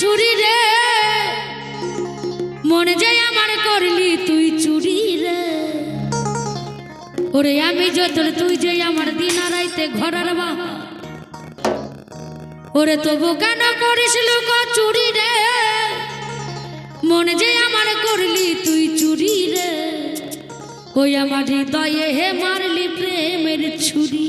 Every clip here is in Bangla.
ছুরি রে মনে যে আমার করলি তুই চুরি রে ওরে আমি যতর তুই যে আমার দিন রাইতে ঘরের বাবা ওরে তবু কেন করিস লোক চুরি রে মনে যে আমার করলি তুই চুরি রে ওই আমার হৃদয়ে হে মারলি প্রেমের ছুরি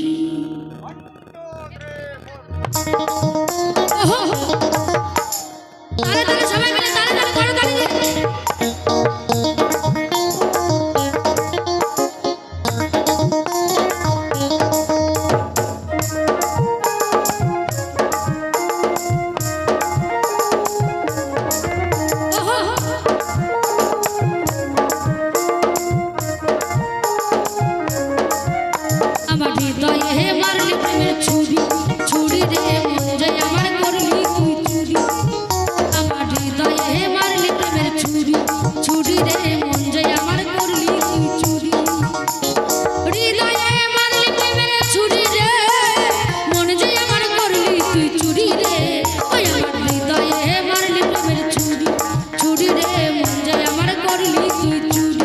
তালে তালে সবাই মিলে তালে তালে করো তালে আমার হৃদয়ে হে মারলি প্রেমের ছুরি ছুরি রে মন যে আমার করলি তুই চুরি আমার হৃদয়ে হে মারলি প্রেমের ছুরি ছুরি রে মন যে আমার করলি তুই চুরি হৃদয়ে মারলি প্রেমের ছুরি রে মন যে আমার করলি তুই চুরি রে ওই আমার হৃদয়ে হে মারলি প্রেমের ছুরি ছুরি রে মন যে আমার করলি তুই চুরি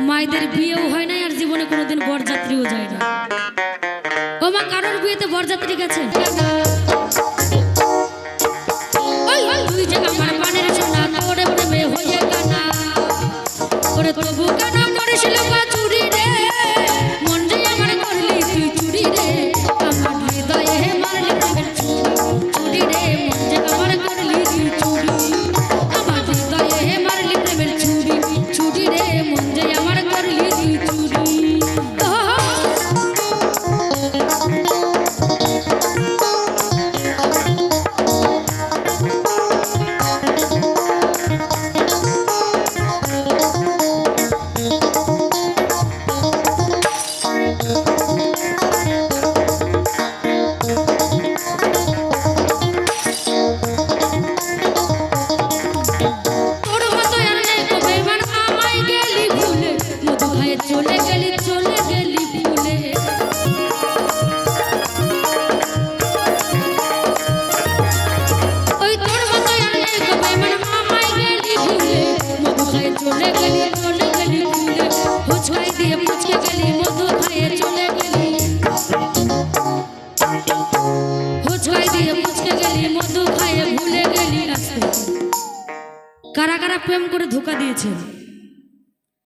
মায়েদের বিয়েও হয় না আর জীবনে কোনোদিন বরযাত্রীও যায় না ও মা কারোর বিয়েতে বরযাত্রী গেছে তুই যে আমার পানের সোনা তোরে প্রেমে হয়ে গানা ওরে তবু কেন করেছিল চুরি রে মন যে আমার করলি তুই চুরি রে আমার হৃদয়ে হে মারলি প্রেমের ছুরি রে মন যে আমার করলি তুই চুরি আমার হৃদয়ে হে মারলি প্রেমের ছুরি রে মন যে আমার করলি তুই চুরি চলে গেলি ভুলে ওই তোর মতো আর নেই তো বেমান আমায় গেলি ভুলে মধু খায়ে চলে গেলি ভুলে ফুচকাই দিয়ে ফুচকে গেলি মধু খায়ে চলে গেলি ফুচকাই দিয়ে ফুচকে গেলি মধু খায়ে ভুলে গেলি কারা কারা প্রেম করে ধোঁকা দিয়েছে